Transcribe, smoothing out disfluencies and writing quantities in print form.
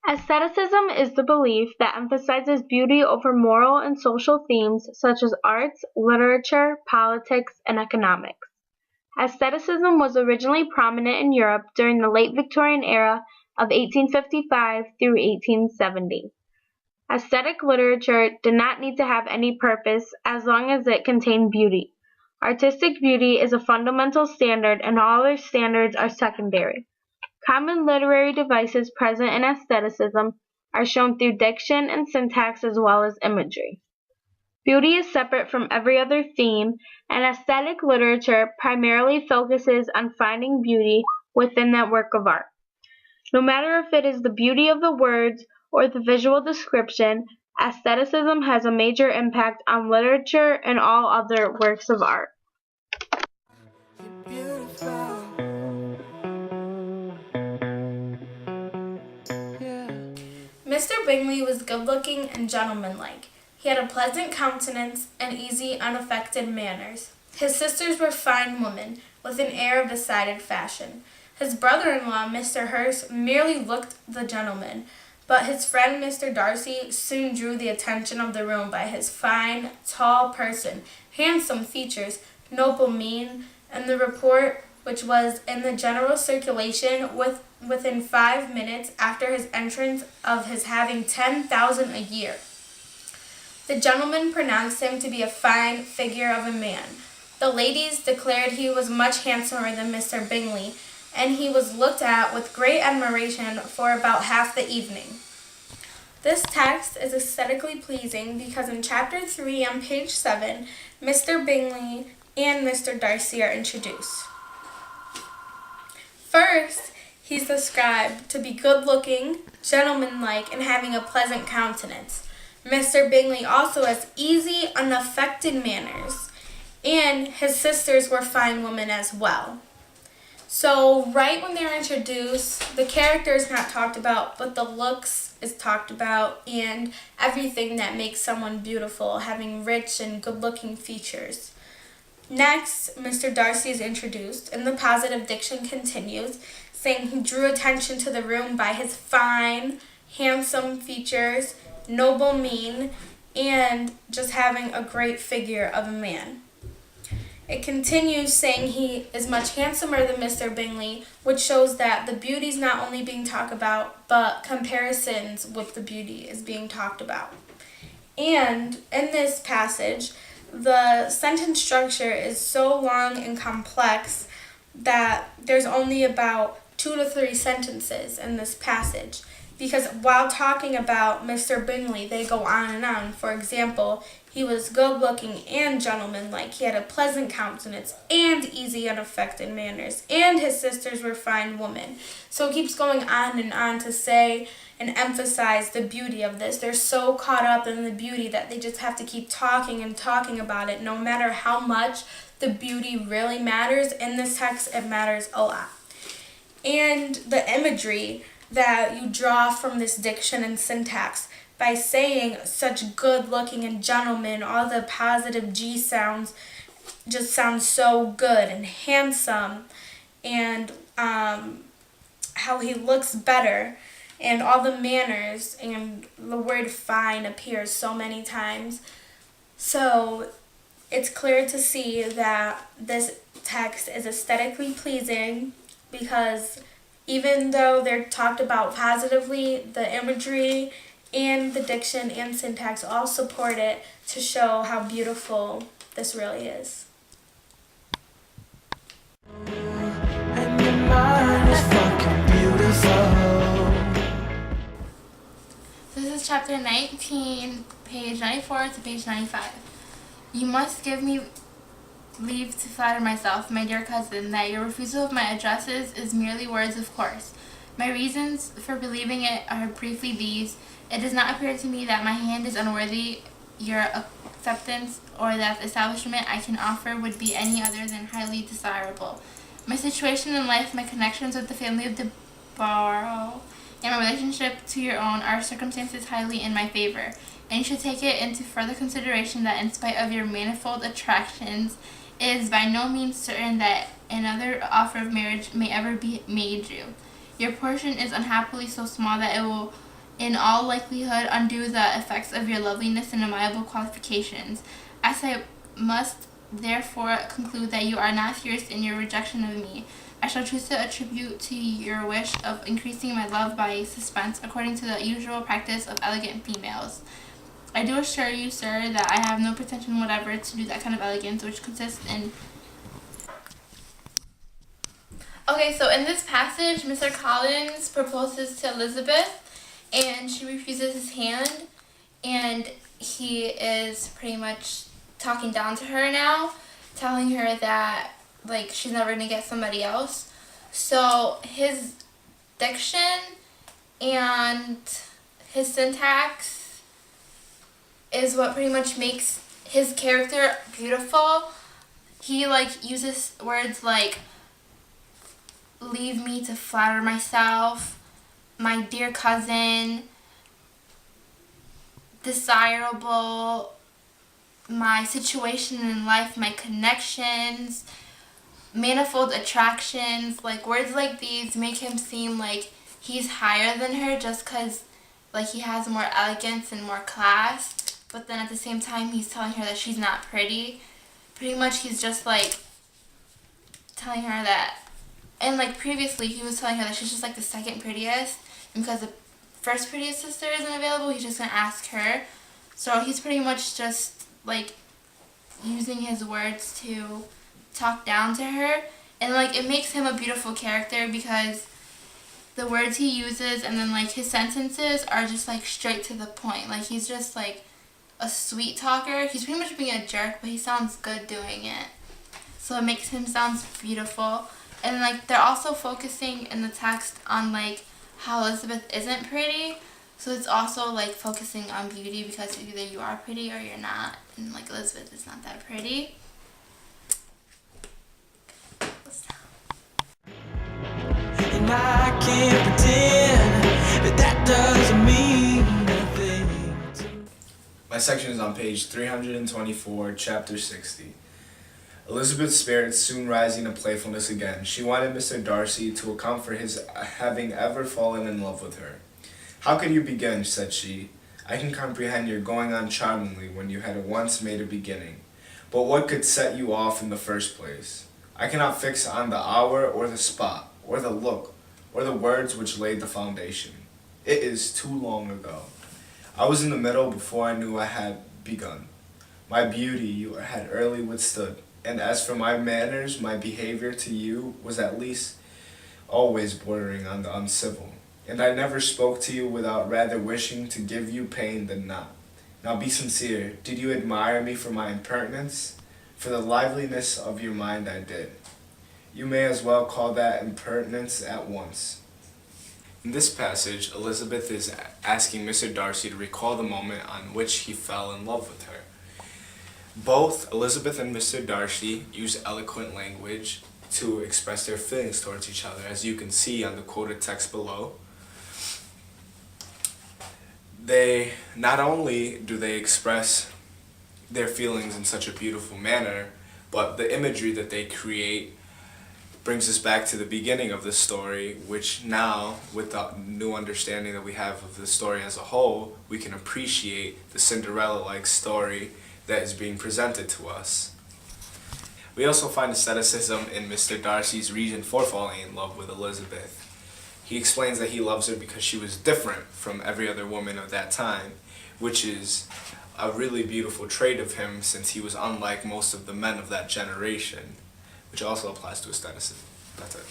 Aestheticism is the belief that emphasizes beauty over moral and social themes such as arts, literature, politics, and economics. Aestheticism was originally prominent in Europe during the late Victorian era of 1855 through 1870. Aesthetic literature did not need to have any purpose as long as it contained beauty. Artistic beauty is a fundamental standard and all other standards are secondary. Common literary devices present in aestheticism are shown through diction and syntax as well as imagery. Beauty is separate from every other theme, and aesthetic literature primarily focuses on finding beauty within that work of art. No matter if it is the beauty of the words or the visual description, aestheticism has a major impact on literature and all other works of art. Mr. Bingley was good-looking and gentlemanlike. He had a pleasant countenance and easy, unaffected manners. His sisters were fine women, with an air of decided fashion. His brother-in-law, Mr. Hurst, merely looked the gentleman, but his friend Mr. Darcy soon drew the attention of the room by his fine, tall person, handsome features, noble mien, and the report which was in the general circulation within 5 minutes after his entrance of his having 10,000 a year. The gentleman pronounced him to be a fine figure of a man. The ladies declared he was much handsomer than Mr. Bingley, and he was looked at with great admiration for about half the evening. This text is aesthetically pleasing because in Chapter 3 on page 7, Mr. Bingley and Mr. Darcy are introduced. First, he's described to be good-looking, gentlemanlike, and having a pleasant countenance. Mr. Bingley also has easy, unaffected manners, and his sisters were fine women as well. So right when they're introduced, the character is not talked about, but the looks is talked about, and everything that makes someone beautiful, having rich and good-looking features. Next, Mr. Darcy is introduced, and the positive diction continues, saying he drew attention to the room by his fine, handsome features, noble mien, and just having a great figure of a man. It continues saying he is much handsomer than Mr. Bingley, which shows that the beauty is not only being talked about, but comparisons with the beauty is being talked about. And in this passage, the sentence structure is so long and complex that there's only about 2 to 3 sentences in this passage. Because while talking about Mr. Bingley, they go on and on. For example, he was good-looking and gentlemanlike. He had a pleasant countenance and easy, unaffected manners. And his sisters were fine women. So it keeps going on and on to say and emphasize the beauty of this. They're so caught up in the beauty that they just have to keep talking and talking about it. No matter how much the beauty really matters, in this text it matters a lot. And the imagery that you draw from this diction and syntax by saying such good looking and gentleman, all the positive G sounds just sound so good and handsome, and how he looks better, and all the manners, and the word fine appears so many times. So it's clear to see that this text is aesthetically pleasing because even though they're talked about positively, the imagery and the diction and syntax all support it to show how beautiful this really is. And your mind is fucking beautiful. This is chapter 19, page 94 to page 95. You must give me leave to flatter myself, my dear cousin, that your refusal of my addresses is merely words of course. My reasons for believing it are briefly these. It does not appear to me that my hand is unworthy your acceptance, or that the establishment I can offer would be any other than highly desirable. My situation in life, my connections with the family of de Barrow, and my relationship to your own are circumstances highly in my favor, and you should take it into further consideration that in spite of your manifold attractions, it is by no means certain that another offer of marriage may ever be made you. Your portion is unhappily so small that it will in all likelihood undo the effects of your loveliness and amiable qualifications. As I must therefore conclude that you are not serious in your rejection of me, I shall choose to attribute to your wish of increasing my love by suspense, according to the usual practice of elegant females. I do assure you, sir, that I have no pretension whatever to do that kind of elegance, which consists in... Okay, so in this passage, Mr. Collins proposes to Elizabeth, and she refuses his hand, and he is pretty much talking down to her now, telling her that, like, she's never going to get somebody else. So his diction and his syntax is what pretty much makes his character beautiful. He, like, uses words like, leave me to flatter myself, my dear cousin, desirable, my situation in life, my connections, manifold attractions. Like, words like these make him seem like he's higher than her just because, like, he has more elegance and more class, but then at the same time he's telling her that she's not pretty. Pretty much he's just, like, telling her that, and, like, previously he was telling her that she's just, like, the second prettiest, and because the first prettiest sister isn't available, he's just gonna ask her. So he's pretty much just, like, using his words to talk down to her, and, like, it makes him a beautiful character because the words he uses and then, like, his sentences are just, like, straight to the point. Like, he's just, like, a sweet talker. He's pretty much being a jerk, but he sounds good doing it, so it makes him sound beautiful. And, like, they're also focusing in the text on, like, how Elizabeth isn't pretty, so it's also, like, focusing on beauty because either you are pretty or you're not, and, like, Elizabeth is not that pretty. And I can't pretend that that doesn't mean nothing to me. My section is on page 324, chapter 60. Elizabeth's spirits soon rising to playfulness again, she wanted Mr. Darcy to account for his having ever fallen in love with her. "How could you begin?" said she. "I can comprehend your going on charmingly when you had once made a beginning. But what could set you off in the first place? I cannot fix on the hour or the spot, or the look, or the words which laid the foundation. It is too long ago. I was in the middle before I knew I had begun. My beauty you had early withstood, and as for my manners, my behavior to you was at least always bordering on the uncivil, and I never spoke to you without rather wishing to give you pain than not. Now be sincere, did you admire me for my impertinence? For the liveliness of your mind I did. You may as well call that impertinence at once." In this passage, Elizabeth is asking Mr. Darcy to recall the moment on which he fell in love with her. Both Elizabeth and Mr. Darcy use eloquent language to express their feelings towards each other, as you can see on the quoted text below. They not only do they express their feelings in such a beautiful manner, but the imagery that they create brings us back to the beginning of the story, which now, with the new understanding that we have of the story as a whole, we can appreciate the Cinderella-like story that is being presented to us. We also find aestheticism in Mr. Darcy's reason for falling in love with Elizabeth. He explains that he loves her because she was different from every other woman of that time, which is a really beautiful trait of him since he was unlike most of the men of that generation, which also applies to aestheticism. That's it.